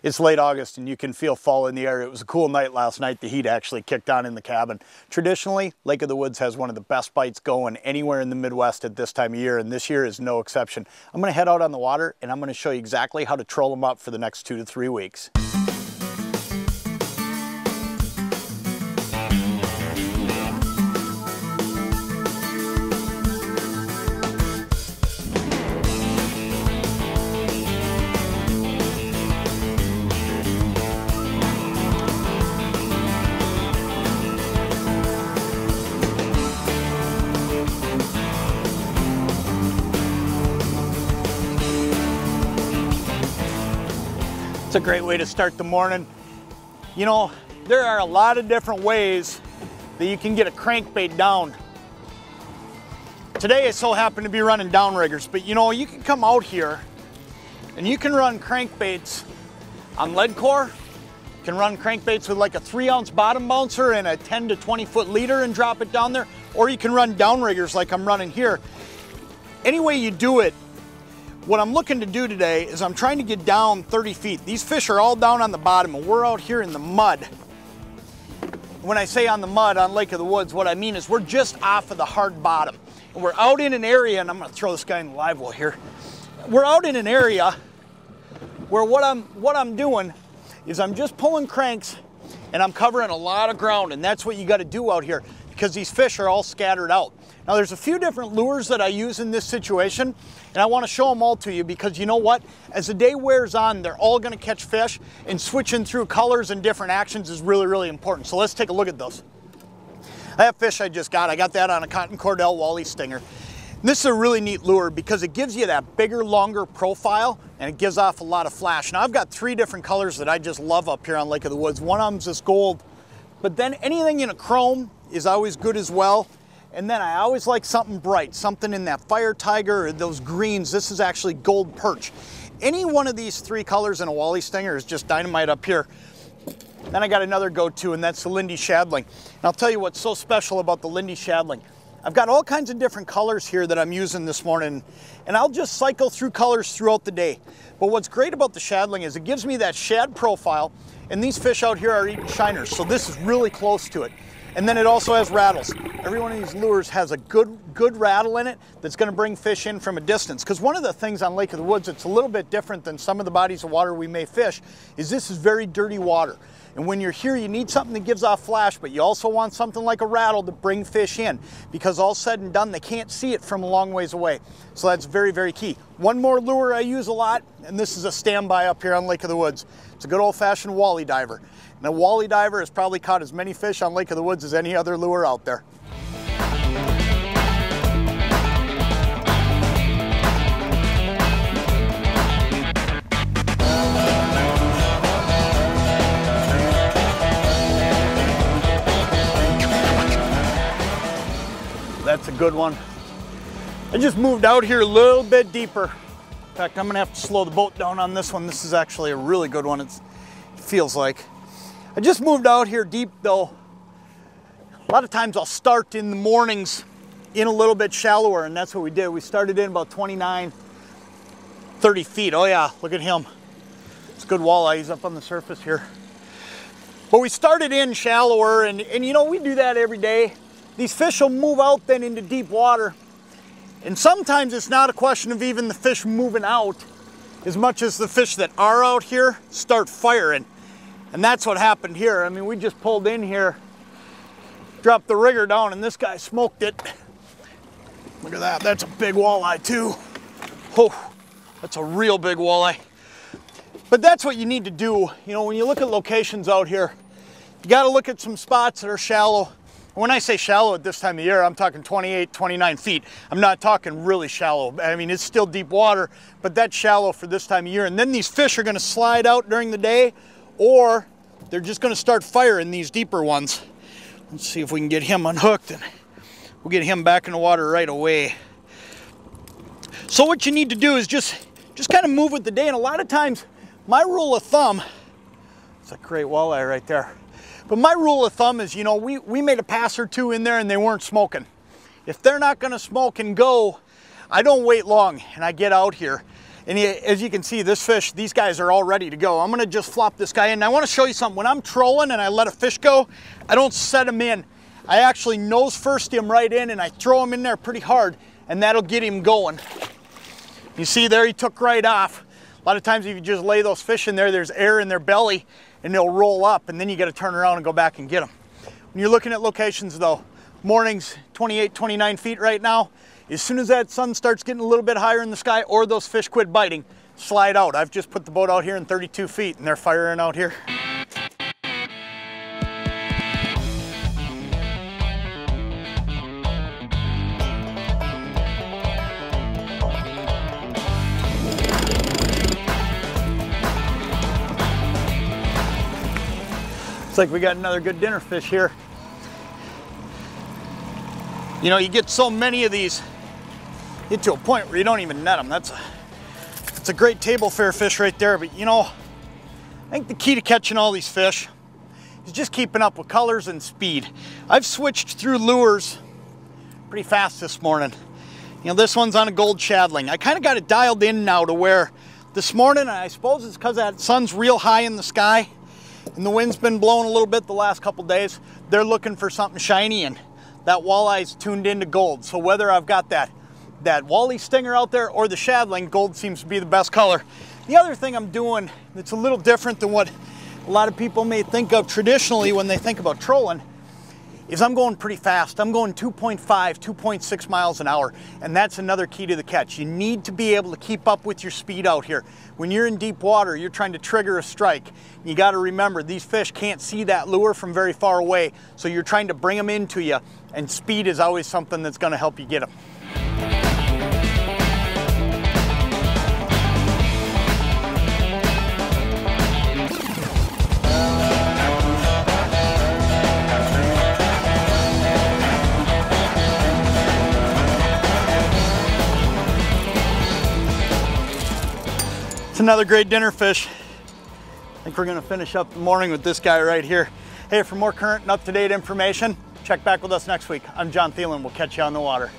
It's late August and you can feel fall in the air. It was a cool night last night. The heat actually kicked on in the cabin. Traditionally, Lake of the Woods has one of the best bites going anywhere in the Midwest at this time of year, and this year is no exception. I'm gonna head out on the water and I'm gonna show you exactly how to troll them up for the next 2 to 3 weeks. It's a great way to start the morning. You know, there are a lot of different ways that you can get a crankbait down. Today I so happen to be running downriggers, but you know, you can come out here and you can run crankbaits on leadcore. You can run crankbaits with like a 3-ounce bottom bouncer and a 10 to 20 foot leader and drop it down there, or you can run downriggers like I'm running here. Any way you do it, what I'm looking to do today is I'm trying to get down 30 feet. These fish are all down on the bottom and we're out here in the mud. When I say on the mud on Lake of the Woods, what I mean is we're just off of the hard bottom. And we're out in an area, and I'm gonna throw this guy in the live well here. We're out in an area where what I'm doing is I'm just pulling cranks and I'm covering a lot of ground, and that's what you gotta do out here because these fish are all scattered out. Now there's a few different lures that I use in this situation, and I want to show them all to you because you know what? As the day wears on, they're all going to catch fish, and switching through colors and different actions is really, really important. So let's take a look at those. That fish I just got, I got that on a Cotton Cordell Wally stinger. And this is a really neat lure because it gives you that bigger, longer profile, and it gives off a lot of flash. Now I've got 3 different colors that I just love up here on Lake of the Woods. One of them's this gold, but then anything in a chrome is always good as well. And then I always like something bright, something in that fire tiger or those greens. This is actually gold perch. Any one of these 3 colors in a Wally stinger is just dynamite up here. Then I got another go-to, and that's the Lindy Shadling. And I'll tell you what's so special about the Lindy Shadling. I've got all kinds of different colors here that I'm using this morning, and I'll just cycle through colors throughout the day. But what's great about the Shadling is it gives me that shad profile, and these fish out here are eating shiners, so this is really close to it. And then it also has rattles. Every one of these lures has a good rattle in it that's gonna bring fish in from a distance. Because one of the things on Lake of the Woods that's a little bit different than some of the bodies of water we may fish is this is very dirty water. And when you're here, you need something that gives off flash, but you also want something like a rattle to bring fish in, because all said and done, they can't see it from a long ways away. So that's very, very key. One more lure I use a lot, and this is a standby up here on Lake of the Woods. It's a good old-fashioned wally diver. And a wally diver has probably caught as many fish on Lake of the Woods as any other lure out there. That's a good one. I just moved out here a little bit deeper. In fact, I'm gonna have to slow the boat down on this one. This is actually a really good one, it feels like. I just moved out here deep though. A lot of times I'll start in the mornings in a little bit shallower, and that's what we did. We started in about 29, 30 feet. Oh yeah, look at him. It's a good walleye, he's up on the surface here. But we started in shallower, and you know, we do that every day. These fish will move out then into deep water. And sometimes it's not a question of even the fish moving out as much as the fish that are out here start firing. And that's what happened here. I mean, we just pulled in here, dropped the rigger down, and this guy smoked it. Look at that, that's a big walleye too. Oh, that's a real big walleye. But that's what you need to do. You know, when you look at locations out here, you gotta look at some spots that are shallow. When I say shallow at this time of year, I'm talking 28, 29 feet. I'm not talking really shallow. I mean, it's still deep water, but that's shallow for this time of year. And then these fish are gonna slide out during the day, or they're just gonna start firing these deeper ones. Let's see if we can get him unhooked, and we'll get him back in the water right away. So what you need to do is just kind of move with the day. And a lot of times, my rule of thumb, it's a great walleye right there. But my rule of thumb is, you know, we made a pass or 2 in there and they weren't smoking. If they're not gonna smoke and go, I don't wait long and I get out here. And as you can see, this fish, these guys are all ready to go. I'm gonna just flop this guy in. And I wanna show you something. When I'm trolling and I let a fish go, I don't set him in. I actually nose first him right in and I throw him in there pretty hard, and that'll get him going. You see there, he took right off. A lot of times if you just lay those fish in there, there's air in their belly and they'll roll up, and then you gotta turn around and go back and get them. When you're looking at locations though, morning's 28, 29 feet right now. As soon as that sun starts getting a little bit higher in the sky or those fish quit biting, slide out. I've just put the boat out here in 32 feet and they're firing out here. Looks like we got another good dinner fish here. You know, you get so many of these, get to a point where you don't even net them. That's a great table fare fish right there. But you know, I think the key to catching all these fish is just keeping up with colors and speed. I've switched through lures pretty fast this morning. You know, this one's on a gold shadling. I kind of got it dialed in now to where this morning, I suppose it's because that sun's real high in the sky and the wind's been blowing a little bit the last couple days. They're looking for something shiny, and that walleye's tuned into gold. So whether I've got that wally stinger out there or the shadling, gold seems to be the best color. The other thing I'm doing that's a little different than what a lot of people may think of traditionally when they think about trolling is I'm going pretty fast. I'm going 2.5, 2.6 miles an hour, and that's another key to the catch. You need to be able to keep up with your speed out here. When you're in deep water, you're trying to trigger a strike. You got to remember, these fish can't see that lure from very far away, so you're trying to bring them into you, and speed is always something that's going to help you get them. Another great dinner fish. I think we're gonna finish up the morning with this guy right here. Hey, for more current and up-to-date information, check back with us next week. I'm John Thielen. We'll catch you on the water.